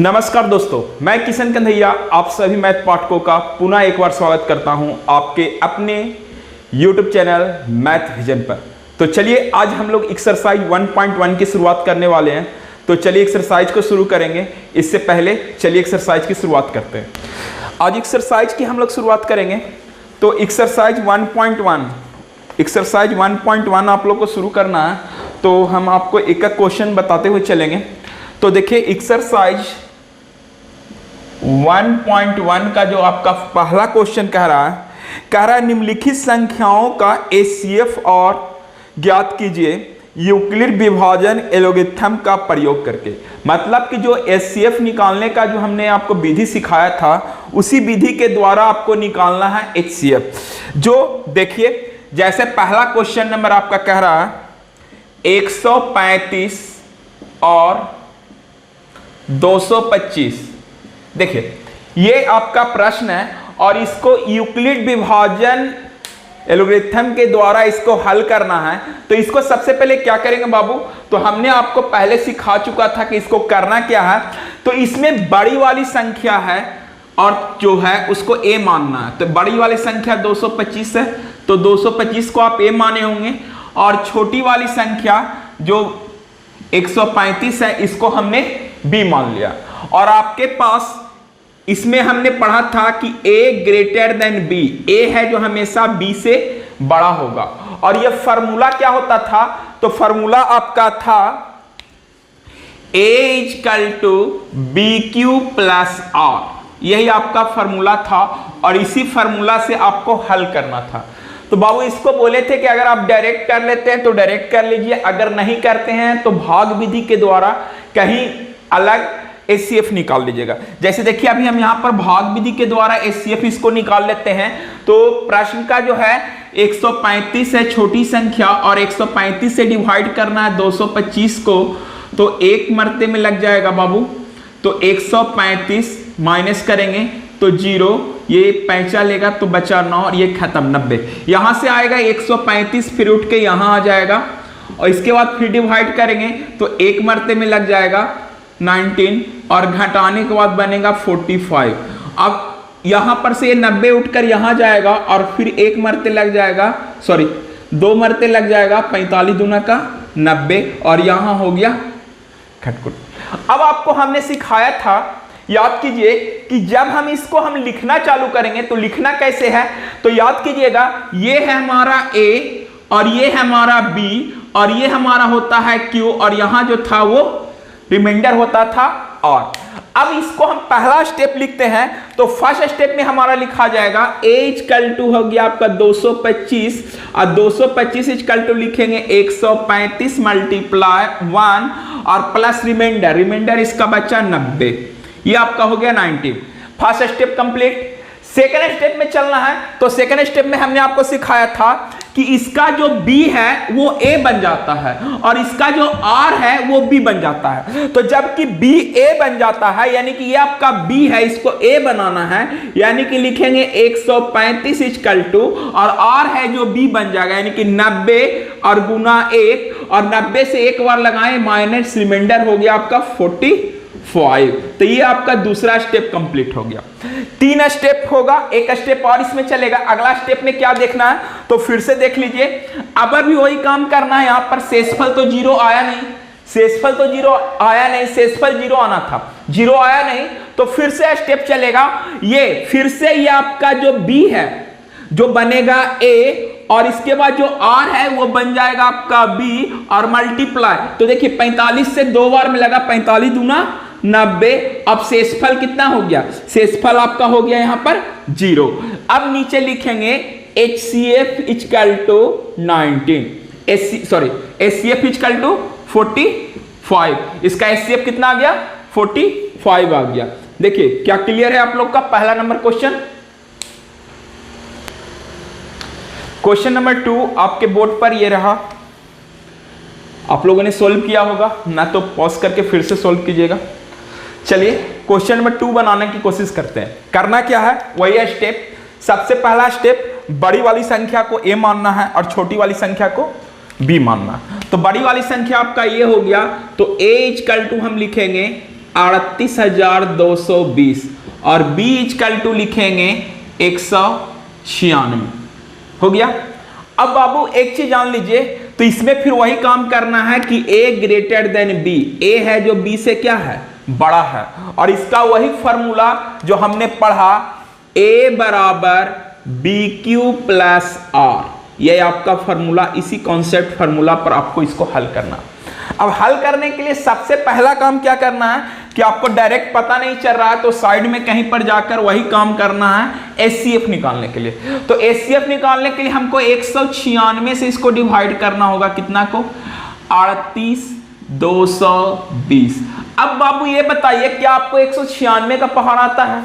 नमस्कार दोस्तों, मैं किशन कन्हैया आप सभी मैथ पाठकों का पुनः एक बार स्वागत करता हूं आपके अपने YouTube चैनल मैथ विजन पर। तो चलिए आज हम लोग एक्सरसाइज 1.1 की शुरुआत करने वाले हैं। तो चलिए एक्सरसाइज को शुरू करेंगे। इससे पहले चलिए एक्सरसाइज की शुरुआत करते हैं। आज एक्सरसाइज की हम लोग शुरुआत करेंगे। तो एक्सरसाइज 1.1 आप लोग को शुरू करना है। तो हम आपको एक एक क्वेश्चन बताते हुए चलेंगे। तो देखिए एक्सरसाइज 1.1 का जो आपका पहला क्वेश्चन कह रहा है निम्नलिखित संख्याओं का एचसीएफ और ज्ञात कीजिए यूक्लिड विभाजन एलोगेथम का प्रयोग करके। मतलब कि जो एचसीएफ निकालने का जो हमने आपको विधि सिखाया था उसी विधि के द्वारा आपको निकालना है एचसीएफ। जो देखिए जैसे पहला क्वेश्चन नंबर आपका कह रहा है 135 और 225। देखिए ये आपका प्रश्न है और इसको यूक्लिड विभाजन एलोगेथम के द्वारा इसको हल करना है। तो इसको सबसे पहले क्या करेंगे बाबू, तो हमने आपको पहले सिखा चुका था कि इसको करना क्या है। तो इसमें बड़ी वाली संख्या है और जो है उसको a मानना है। तो बड़ी वाली संख्या 225 है तो 225 को आप a माने होंगे और छोटी वाली संख्या जो 135 है इसको हमने b मान लिया। और आपके पास इसमें हमने पढ़ा था कि a greater than b, a है जो हमेशा b से बड़ा होगा। और यह फार्मूला क्या होता था, तो फार्मूला आपका था a equal to b q plus r. यही आपका फार्मूला था और इसी फार्मूला से आपको हल करना था। तो बाबू इसको बोले थे कि अगर आप डायरेक्ट कर लेते हैं तो डायरेक्ट कर लीजिए, अगर नहीं करते हैं तो भाग विधि के द्वारा कहीं अलग एचसीएफ निकाल लीजिएगा। जैसे देखिए अभी हम यहाँ पर भाग विधि के द्वारा एचसीएफ इसको निकाल लेते हैं। तो प्रश्न का जो है 135 है छोटी संख्या और 135 से डिवाइड करना है 225 को, तो एक मरते में लग जाएगा बाबू। तो 135 माइनस करेंगे तो 0, ये 5 लेगा तो बचा 9 और ये खत्म 90। यहां से आएगा 135 फिर उठ के यहां आ जाएगा और इसके बाद फिर डिवाइड करेंगे तो एक मरते में लग जाएगा 19 और घटाने के बाद बनेगा 45। अब यहां पर से ये 90 उठकर यहां जाएगा और फिर एक मरते लग जाएगा, सॉरी 2 मरते लग जाएगा, 45 दूना का 90 और यहां हो गया खटखुट। अब आपको हमने सिखाया था, याद कीजिए कि जब हम इसको हम लिखना चालू करेंगे तो लिखना कैसे है। तो याद कीजिएगा ये है हमारा a और ये है हमारा b और ये हमारा होता है q और यहां जो था वो रिमाइंडर होता था r। अब इसको हम पहला स्टेप लिखते हैं। तो फर्स्ट स्टेप में हमारा लिखा जाएगा a इक्वल टू हो गया आपका 225 और 225 इक्वल टू लिखेंगे 135 मल्टीप्लाई 1 और प्लस रिमाइंडर इसका बचा 90। ये आपका हो गया 90। First step complete. Second step में चलना है। तो सेकेंड स्टेप में हमने आपको सिखाया था कि इसका जो b है वो a बन जाता है और इसका जो r है वो b बन जाता है। तो जबकि b a बन जाता है यानी कि ये आपका b है, इसको a बनाना है, यानी कि लिखेंगे 135 इक्वल टू और r है जो b बन जाएगा यानी कि 90 और गुना 1 और 90 से एक बार लगाएं माइनस रिमाइंडर हो गया आपका 45। तो ये आपका दूसरा स्टेप कंप्लीट हो गया। 3 स्टेप होगा, एक स्टेप और इसमें चलेगा। अगला स्टेप में क्या देखना है तो फिर से देख लीजिए। अब भी वही काम करना है। यहां पर शेषफल तो 0 आया नहीं, शेषफल 0 आना था, 0 आया नहीं। तो फिर से स्टेप चलेगा। ये फिर से ये आपका जो b है जो बनेगा a और इसके बाद जो r है वो बन जाएगा आपका b और मल्टीप्लाई। तो देखिए 45 से 2 बार में लगा 45 दूना 90। अब शेषफल कितना हो गया, शेषफल आपका हो गया यहां पर 0। अब नीचे लिखेंगे HCF equal to 19, sorry HCF equal to 45। इसका HCF कितना आ गया 45 आ गया। देखिए क्या क्लियर है आप लोग का पहला नंबर क्वेश्चन। क्वेश्चन नंबर 2 आपके बोर्ड पर ये रहा। आप लोगों ने सोल्व किया होगा ना, तो पॉज करके फिर से सोल्व कीजिएगा। चलिए क्वेश्चन नंबर 2 बनाने की कोशिश करते हैं। करना क्या है वही है स्टेप। सबसे पहला स्टेप बड़ी वाली संख्या को a मानना है और छोटी वाली संख्या को b मानना। तो बड़ी वाली संख्या आपका ये हो गया तो a इक्वल टू हम लिखेंगे 38,220 और b इक्वल टू लिखेंगे 196 हो गया। अब बाबू एक चीज जान लीजिए, तो इसमें फिर वही काम करना है कि a greater than b, a है जो b से क्या है बड़ा है, और इसका वही फॉर्मूला जो हमने पढ़ा a बराबर BQ प्लस R, ये आपका फॉर्मूला, इसी कॉन्सेप्ट फॉर्मूला पर आपको इसको हल करना। अब हल करने के लिए सबसे पहला काम क्या करना है कि आपको डायरेक्ट पता नहीं चल रहा है तो साइड में कहीं पर जाकर वही काम करना है HCF निकालने के लिए। तो HCF निकालने के लिए हमको 196 से इसको डिवाइड करना होगा, कितना को 38,220। अब बाबू ये बताइए क्या आपको 196 का पहाड़ आता है?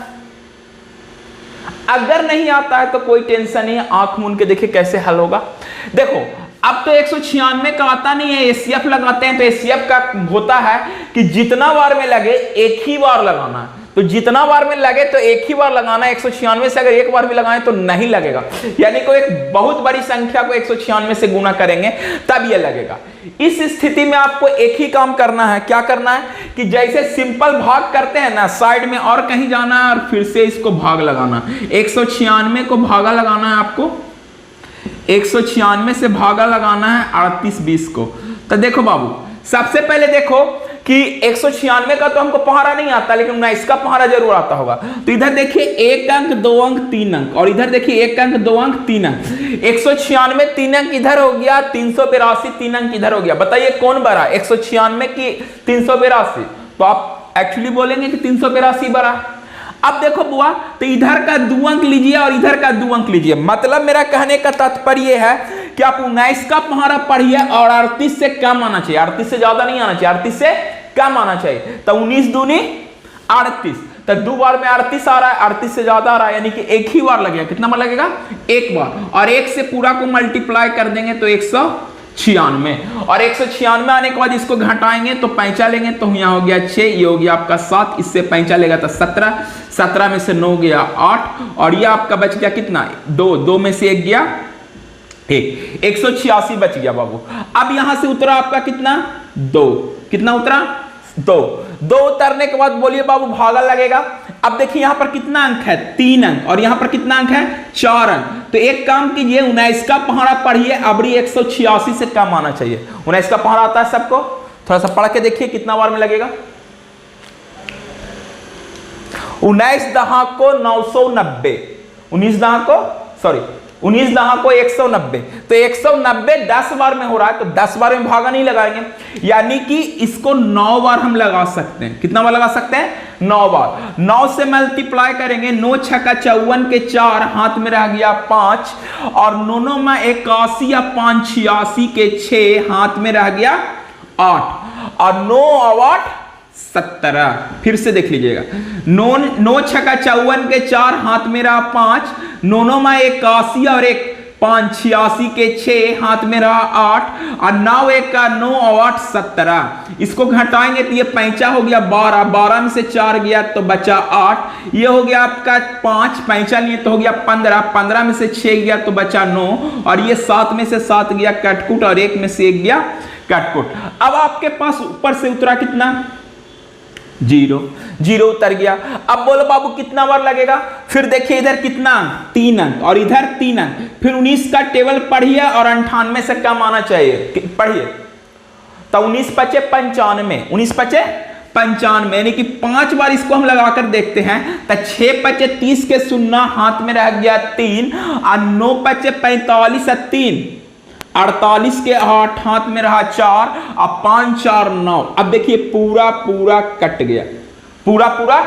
अगर नहीं आता है तो कोई टेंशन नहीं है, आंख मूंद के देखिए कैसे हल होगा। देखो अब तो 196 का आता नहीं है, HCF लगाते हैं। तो HCF का होता है कि जितना बार में लगे एक ही बार लगाना है, तो जितना बार में लगे तो एक ही बार लगाना है। 196 से अगर एक बार भी लगाएं तो नहीं लगेगा, यानी कोई एक बहुत बड़ी संख्या को 196 से गुना करेंगे तब ये लगेगा। इस स्थिति में आपको एक ही काम करना है, क्या करना है कि जैसे सिंपल भाग करते हैं ना, साइड में और कहीं जाना है और फिर से इसको भाग लगाना। 196 को भागा लगाना है आपको, 196 से भागा लगाना है 3820 को। तो देखो बाबू सबसे पहले देखो कि 196 का तो हमको पहाड़ा नहीं आता, लेकिन 19 का पहाड़ा जरूर आता होगा। तो इधर देखिए 1 अंक 2 अंक 3 अंक, और इधर देखिए 1 अंक 2 अंक 3 अंक। 196 3 अंक इधर हो गया, 382 3 अंक इधर हो गया। बताइए कौन बड़ा, 196 की 382? तो आप एक्चुअली बोलेंगे कि 382 बड़ा। अब देखो बुआ, तो इधर का 2 अंक लीजिए और इधर का 2 अंक लीजिए। मतलब मेरा कहने का तात्पर्य है कि आप 19 का पहाड़ा पढ़िए और 38 से कम आना चाहिए, 38 से ज्यादा नहीं आना चाहिए, 38 से कम आना चाहिए। तो 19 दूनी 38, तो 2 बार में 38 आ रहा है, 38 से ज्यादा आ रहा है, यानी कि एक ही बार लगेगा। कितना बार लगेगा? एक बार। और एक से पूरा को मल्टीप्लाई कर देंगे तो 196, और 196 आने के बाद इसको घटाएंगे तो 5 लेंगे तो यहाँ हो गया 6, ये हो गया आपका 7, इससे 5 लेगा तो 17, 17 में से 9 गया 8, और ये आपका बच गया कितना 2, 2 में से 1 गया 1, 186 बच गया बाबू। अब यहां से उतरा आपका कितना 2, कितना उतरा 2, 2 उतरने के बाद बोलिए बाबू भागा लगेगा। अब देखिए यहां पर कितना अंक है 3 अंक, और यहां पर कितना अंक है 4 अंक। तो एक काम कीजिए 19 का पहाड़ा पढ़िए, अबरी 186 से कम आना चाहिए। 19 का पहाड़ा आता है सबको, थोड़ा सा पढ़ के देखिए कितना बार में लगेगा। 19 दहाको 990, 19 दहाको 190, तो 190 10 बार में हो रहा है, तो 10 बार में भागा नहीं लगाएंगे, यानी कि इसको 9 बार हम लगा सकते हैं। कितना बार लगा सकते हैं? 9 बार। 9 से मल्टीप्लाई करेंगे, 9 छक्का 54 के 4, हाथ में रह गया 5, और 9 में 81 या 5 86 के 6, हाथ में रह गया 8, और 9 और 8 17। फिर से देख लीजिएगा, 9 छक्का 54 के 4, हाथ में रहा 5, 9 में 81 और 1 5 86 के 6, हाथ में रहा 8, और 9 1 का 9 और 8 17। इसको घटाएंगे तो ये 5 हो गया 12, 12 में से 4 गया तो बचा 8, ये हो गया आपका 5, 5 लिए तो हो गया 15, 15 में से 6 गया तो बचा 9, और ये 7 में से 7 गया कटकुट, और 1 में से 1 गया कटकुट। अब आपके पास ऊपर से उतरा कितना 0, 0 उतर गया। अब बोलो बाबू कितना बार लगेगा? फिर देखिए इधर कितना 3 अंक और इधर 3 अंक। फिर 19 का टेबल पढ़िए और 98 से कम आना चाहिए, पढ़िए। तो 19 पचे 95, 19 पचे 95, यानी कि 5 बार इसको हम लगाकर देखते हैं। तो 6 पचे 30 के 0, हाथ में रह गया 3, और 9 पचे 45 3, 48 के 8, हाथ में रहा 4, और 5 4 9। अब देखिए पूरा पूरा कट गया, पूरा पूरा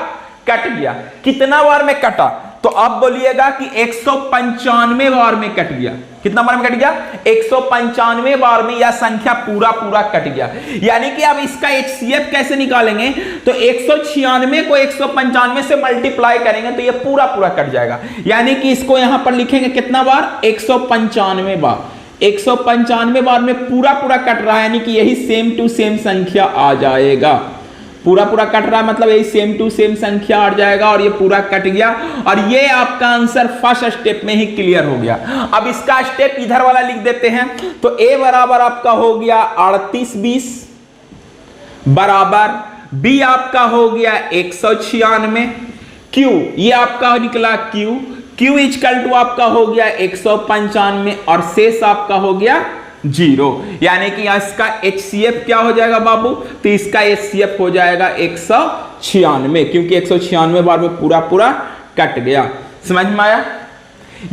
कट गया। कितना बार में कटा? तो अब बोलिएगा कि 195 बार में कट गया। कितना बार में कट गया? 195 बार में यह संख्या पूरा पूरा कट गया। यानी कि अब इसका HCF कैसे निकालेंगे? तो 196 को 195 से मल्टीप्लाई करेंगे तो यह पूरा पूरा कट जाएगा। यानी कि इसको यहां पर लिखेंगे कितना बार? 195 बार। 195 बार में पूरा पूरा कट रहा है, यानी कि यही सेम टू सेम संख्या आ जाएगा। पूरा पूरा कट रहा है मतलब यही सेम टू सेम संख्या आ जाएगा, और ये पूरा कट गया, और ये आपका आंसर फर्स्ट स्टेप में ही क्लियर हो गया। अब इसका स्टेप इधर वाला लिख देते हैं। तो A बराबर आपका हो गया 3820 बराबर बी आपका हो गया 196, क्यू ये आपका निकला क्यू, क्यू इजकल टू आपका हो गया 195 और शेष आपका हो गया 0, यानी कि इसका HCF क्या हो जाएगा बाबू, तो इसका HCF हो जाएगा 196, क्योंकि 196 बार में पूरा पूरा कट गया। समझ में आया?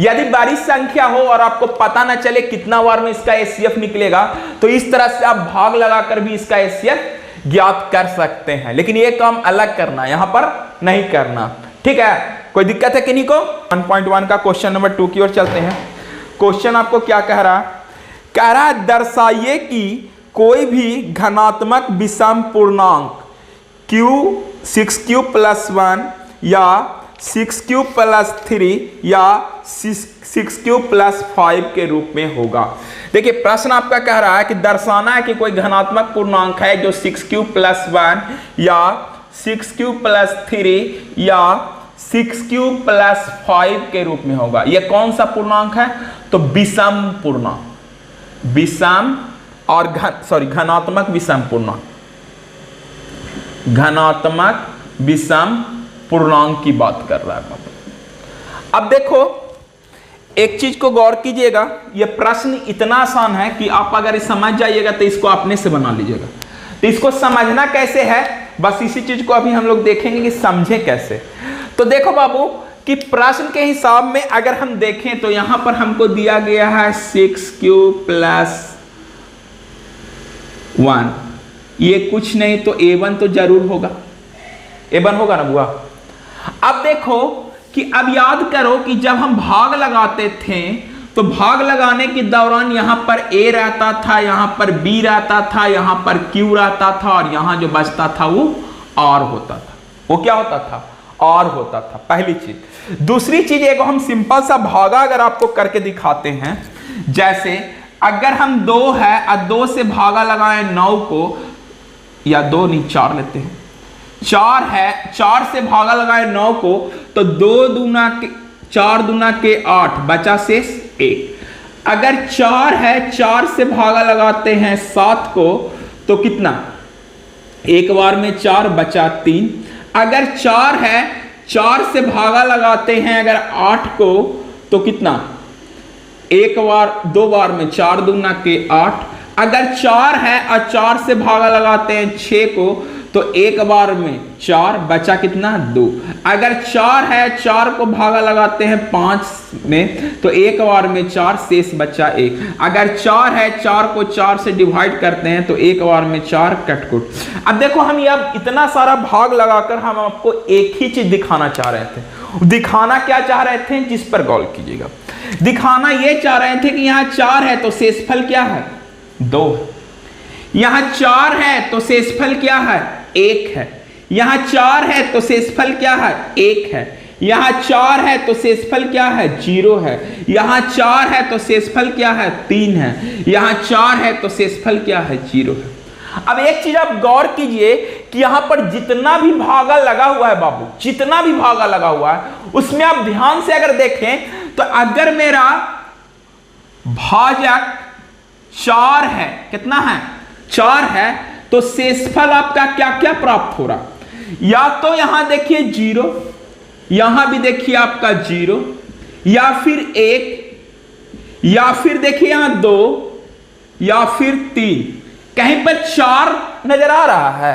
यदि बड़ी संख्या हो और आपको पता ना चले कितना बार में इसका HCF निकलेगा, तो इस तरह से आप भाग लगाकर भी इसका HCF ज्ञात कर सकते हैं, लेकिन ये काम अलग करना, यहां पर नहीं करना। ठीक है, कोई दिक्कत है किन्हीं को? 1.1 का क्वेश्चन नंबर 2 की ओर चलते हैं। क्वेश्चन आपको क्या कह रहा है? कह रहा है दर्शाइए कि कोई भी धनात्मक विषम पूर्णांक q 6q + 1 या 6q + 3 या 6q + 5 के रूप में होगा। देखिए प्रश्न आपका कह रहा है कि दर्शाना है कि कोई धनात्मक पूर्णांक है जो 6q + 1 या 6q + 3 या 6q + 5 के रूप में होगा। यह कौन सा पूर्णांक है? तो विषम पूर्णांक, विषम और घनात्मक विषम पूर्णांक, घनात्मक विषम पूर्णांक की बात कर रहा है। अब देखो एक चीज को गौर कीजिएगा, यह प्रश्न इतना आसान है कि आप अगर समझ जाइएगा तो इसको अपने से बना लीजिएगा। तो इसको समझना कैसे है, बस इसी चीज को अभी हम लोग देखेंगे कि समझे कैसे। तो देखो बाबू कि प्रश्न के हिसाब में अगर हम देखें तो यहां पर हमको दिया गया है 6q + 1, ये कुछ नहीं तो a1 तो जरूर होगा, a1 होगा ना बुआ। अब देखो कि अब याद करो कि जब हम भाग लगाते थे तो भाग लगाने के दौरान यहां पर a रहता था, यहां पर b रहता था, यहां पर q रहता था और यहां जो बचता था वो r होता था। वो क्या होता था? r होता था। पहली चीज। दूसरी चीज, एक हम सिंपल सा भागा अगर आपको करके दिखाते हैं, जैसे अगर हम 2 है और 2 से भागा लगाएं 9 को, या 2 नहीं 4 लेते हैं, 4 है, 4 से भागा लगाए 9 को, तो 2 दूना के 4 दूना के 8 बचा शेष 1। अगर 4 है, 4 से भागा लगाते हैं 7 को, तो कितना? एक बार में 4 बचा 3। अगर 4 है, 4 से भागा लगाते हैं अगर 8 को, तो कितना? एक बार 2 बार में 4 दूना के 8। अगर 4 है और 4 से भागा लगाते हैं 6 को, तो एक बार में 4 बचा कितना? 2। अगर 4 है, 4 को भागा लगाते हैं 5 में, तो एक बार में 4 शेष बचा 1। अगर 4 है, 4 को 4 से डिवाइड करते हैं तो एक बार में 4 कटकुट। अब देखो हम ये इतना सारा भाग लगाकर हम आपको एक ही चीज दिखाना चाह रहे थे। दिखाना क्या चाह रहे थे, जिस पर गौर कीजिएगा। दिखाना ये चाह रहे थे कि यहाँ 4 है तो शेषफल क्या है? 2 है। यहां 4 है तो शेषफल क्या है? 1 है। यहां 4 है तो शेषफल क्या है? 1 है। यहां 4 है तो शेषफल क्या है? 0 है। यहां 4 है तो शेषफल क्या है? 3 है। यहां 4 है तो शेषफल क्या है? 0 है। अब एक चीज आप गौर कीजिए कि यहां पर जितना भी भागा लगा हुआ है बाबू, जितना भी भागा लगा हुआ है, उसमें आप ध्यान से अगर देखें तो अगर मेरा भाजक 4 है, कितना है? 4 है, तो शेषफल आपका क्या क्या प्राप्त हो रहा? या तो यहां देखिए 0, यहां भी देखिए आपका 0, या फिर 1, या फिर देखिए यहां 2, या फिर 3। कहीं पर 4 नजर आ रहा है?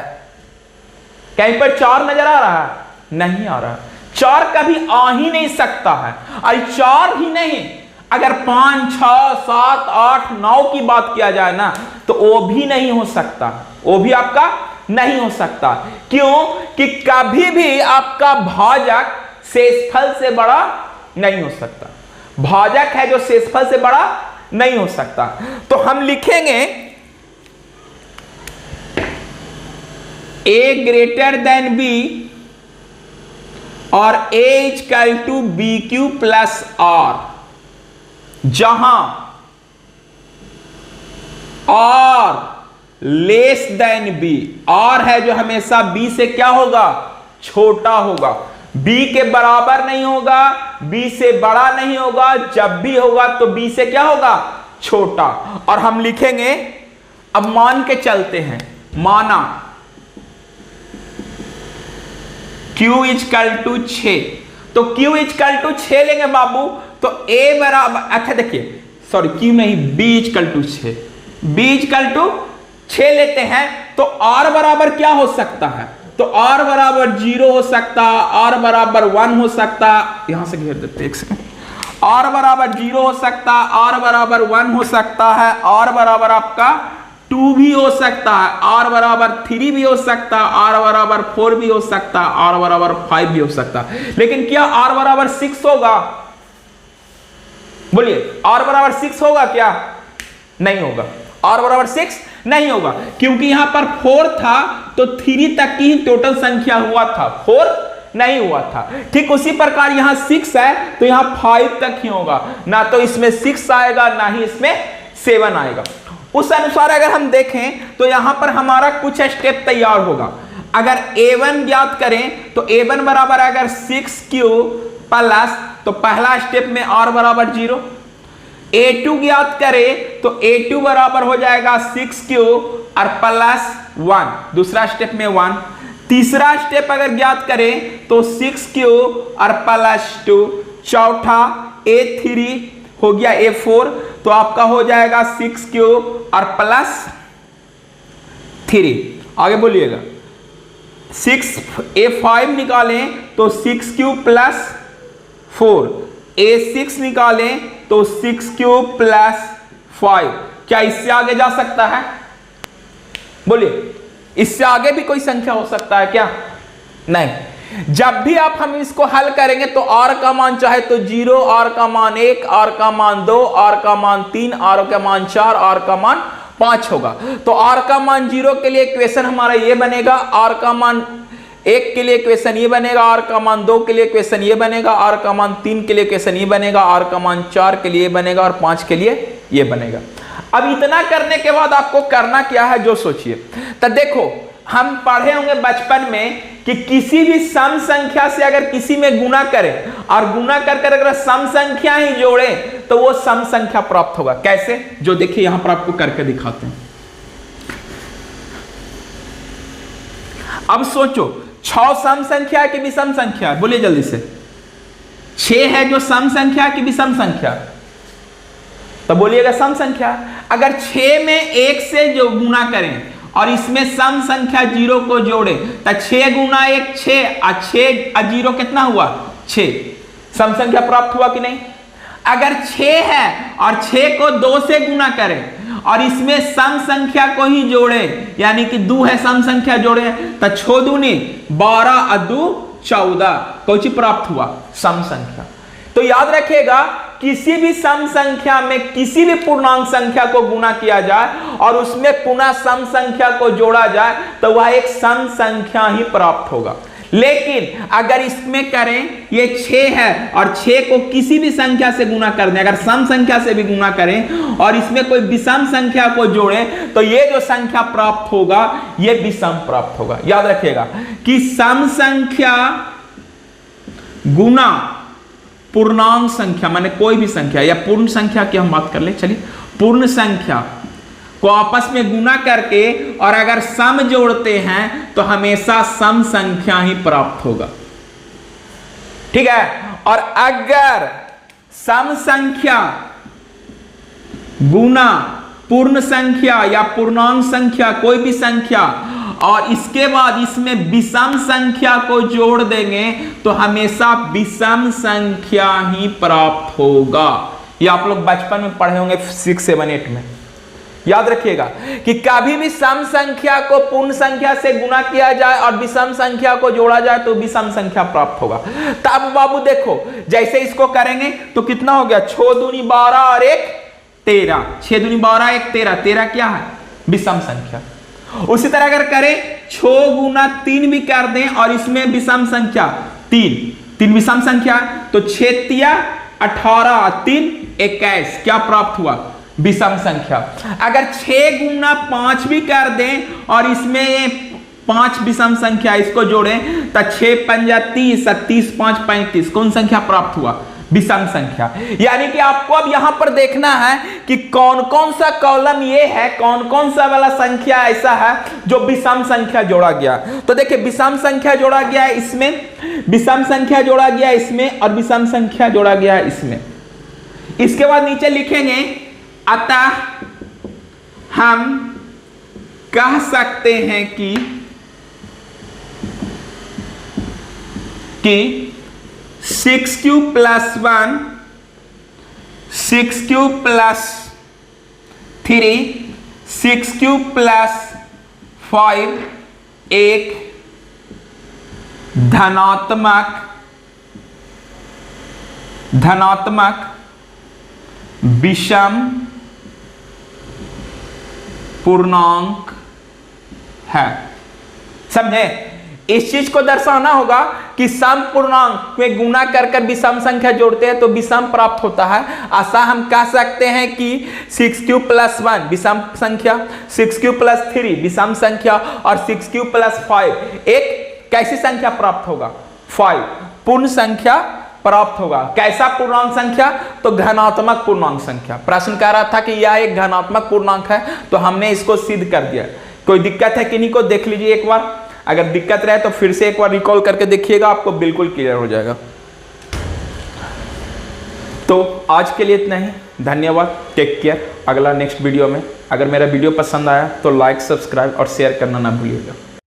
कहीं पर 4 नजर आ रहा है? नहीं आ रहा। 4 कभी आ ही नहीं सकता है। और 4 ही नहीं, अगर 5, 6, 7, 8, 9 की बात किया जाए ना, तो वो भी नहीं हो सकता। वो भी आपका नहीं हो सकता। क्यों? कि कभी भी आपका भाजक शेषफल से बड़ा नहीं हो सकता। भाजक है जो शेषफल से बड़ा नहीं हो सकता। तो हम लिखेंगे a ग्रेटर देन b और a equal to bq plus r, जहां r less than b, r है जो हमेशा b से क्या होगा? छोटा होगा। b के बराबर नहीं होगा, b से बड़ा नहीं होगा। जब भी होगा तो b से क्या होगा? छोटा। और हम लिखेंगे, अब मान के चलते हैं, माना Q इजकल टू 6, तो Q इजकल टू 6 लेंगे बाबू, तो A बराबर, अच्छा देखिए सॉरी Q नहीं, B equal to 6, B equal to 6 लेते हैं तो R बराबर क्या हो सकता है, तो R बराबर 0 हो सकता, R बराबर 1 हो सकता, यहां से घेर देते एक सेकंड, R बराबर 0 हो सकता, R बराबर 1 हो सकता है, R बराबर आपका 2 भी हो सकता है, R बराबर 3 भी हो सकता, R बराबर 4 भी हो सकता, R बराबर 5 भी हो सकता, लेकिन क्या R बराबर 6 होगा, बोलिए R बराबर 6 होगा क्या, नहीं होगा, R बराबर 6 नहीं होगा, क्योंकि यहां पर 4 था तो 3 तक की टोटल संख्या हुआ था, 4 नहीं हुआ था। ठीक उसी प्रकार यहां 6 है तो यहां 5 तक ही होगा, ना तो इसमें 6 आएगा ना ही इसमें 7 आएगा। उस अनुसार अगर हम देखें तो यहां पर हमारा कुछ स्टेप तैयार होगा। अगर A1 ज्ञात करें तो A1 बराबर अगर 6Q प्लस, तो पहला स्टेप में R बराबर 0, A2 ज्ञात करें तो A2 बराबर हो जाएगा 6Q और प्लस 1, दूसरा स्टेप में 1, तीसरा स्टेप अगर ज्ञात करें तो 6Q और प्लस 2, चौथा A3 हो गया A4, तो आपका हो जाएगा 6Q और प्लस 3, आगे बोलिएगा 6A5 निकालें तो 6Q प्लस 4, A6 निकालें तो 6Q प्लस 5, क्या इससे आगे जा सकता है, बोलिए इससे आगे भी कोई संख्या हो सकता है क्या, नहीं। जब भी आप हम इसको हल करेंगे तो R का मान चाहे तो 0, R का मान 1, R का मान 2, R का मान 3, R का मान 4, R का मान 5 होगा। तो R का मान 0 के लिए इक्वेशन हमारा ये बनेगा, R का मान 1 के लिए इक्वेशन ये बनेगा, R का मान 2 के लिए इक्वेशन ये बनेगा, R का मान 3 के लिए इक्वेशन ये बनेगा, R का मान 4 के लिए बनेगा और 5 के लिए ये बनेगा। अब इतना करने के बाद आपको करना क्या है जो सोचिए, तो देखो हम पढ़े होंगे बचपन में कि किसी भी सम संख्या से अगर किसी में गुना करें और गुना कर अगर सम संख्या ही जोड़े तो वो सम संख्या प्राप्त होगा। कैसे, जो देखिए यहां पर आपको करके दिखाते हैं। अब सोचो 6 सम संख्या है कि विषम संख्या है, बोलिए जल्दी से, 6 है जो सम संख्या कि विषम संख्या, तो बोलिएगा सम संख्या। अगर 6 में 1 से जो गुना करें और इसमें सम संख्या 0 को जोड़े तो 6 गुना 1 6 और 6 और 0 कितना हुआ 6, सम संख्या प्राप्त हुआ कि नहीं। अगर 6 है और 6 को 2 से गुना करें और इसमें सम संख्या को ही जोड़े, यानी कि 2 है सम संख्या जोड़े तो 6 दूनी 12 और 2 14, कौन सी प्राप्त हुआ, सम संख्या। तो याद रखिएगा किसी भी सम संख्या में किसी भी पूर्णांक संख्या को गुना किया जाए और उसमें पुनः सम संख्या को जोड़ा जाए तो वह एक सम संख्या ही प्राप्त होगा। लेकिन अगर इसमें करें ये 6 है और 6 को किसी भी संख्या से गुना कर दें, अगर सम संख्या से भी गुना करें और इसमें कोई विषम संख्या को जोड़ें तो ये जो संख्या प्राप्त होगा ये विषम प्राप्त होगा। याद रखिएगा कि सम संख्या गुना पूर्णांक संख्या, माने कोई भी संख्या या पूर्ण संख्या की हम बात कर ले, चलिए पूर्ण संख्या को आपस में गुना करके और अगर सम जोड़ते हैं तो हमेशा सम संख्या ही प्राप्त होगा, ठीक है। और अगर सम संख्या गुना पूर्ण संख्या या पूर्णांक संख्या कोई भी संख्या और इसके बाद इसमें विषम संख्या को जोड़ देंगे तो हमेशा विषम संख्या ही प्राप्त होगा। ये आप लोग बचपन में पढ़े होंगे 6, 7, 8 में। याद रखिएगा कि कभी भी सम संख्या को पूर्ण संख्या से गुना किया जाए और विषम संख्या को जोड़ा जाए तो विषम संख्या प्राप्त होगा। तब बाबू देखो जैसे इसको करेंगे तो कितना हो गया, 6 दूनी 12 और 1 13, 6 दूनी 12 1 13, 13 क्या है, विषम संख्या। उसी तरह अगर करें 6 गुना 3 भी कर दें और इसमें विषम संख्या 3 विषम संख्या तो 6 तिया 18 3 21, क्या प्राप्त हुआ, विषम संख्या। अगर 6 गुना 5 भी कर दें और इसमें 5 विषम संख्या इसको जोड़ें तो 6 पंजा 30 30 5 35, कौन संख्या प्राप्त हुआ, विषम संख्या। यानी कि आपको अब यहां पर देखना है कि कौन कौन सा कॉलम ये है, कौन कौन सा वाला संख्या ऐसा है जो विषम संख्या जोड़ा गया। तो देखिए विषम संख्या जोड़ा गया है इसमें, विषम संख्या जोड़ा गया इसमें, और विषम संख्या जोड़ा गया इसमें। इसके बाद नीचे लिखेंगे अतः हम कह सकते हैं कि 6q + 1 6q + 3 6q + 5 एक धनात्मक विषम पूर्णांक है। समझे? इस चीज को दर्शाना होगा कि सम पूर्णांक में गुणा कर विषम संख्या जोड़ते हैं तो विषम प्राप्त होता है। ऐसा हम कह सकते हैं कि 6q + 1 विषम संख्या, 6q + 3 विषम संख्या, और 6q + 5 एक कैसी संख्या प्राप्त होगा? 5 पूर्ण संख्या प्राप्त होगा। कैसा पूर्णांक संख्या? तो घनात्मक पूर्णांक संख्या। प्रश्न कह रहा था कि यह एक घनात्मक पूर्णांक है, तो हमने इसको सिद्ध कर दिया। कोई दिक्कत है किन्हीं को? देख लीजिए एक बार, अगर दिक्कत रहे तो फिर से एक बार रिकॉल करके देखिएगा, आपको बिल्कुल क्लियर हो जाएगा। तो आज के लिए इतना ही, धन्यवाद, टेक केयर। अगला नेक्स्ट वीडियो में, अगर मेरा वीडियो पसंद आया तो लाइक, सब्सक्राइब और शेयर करना ना भूलिएगा।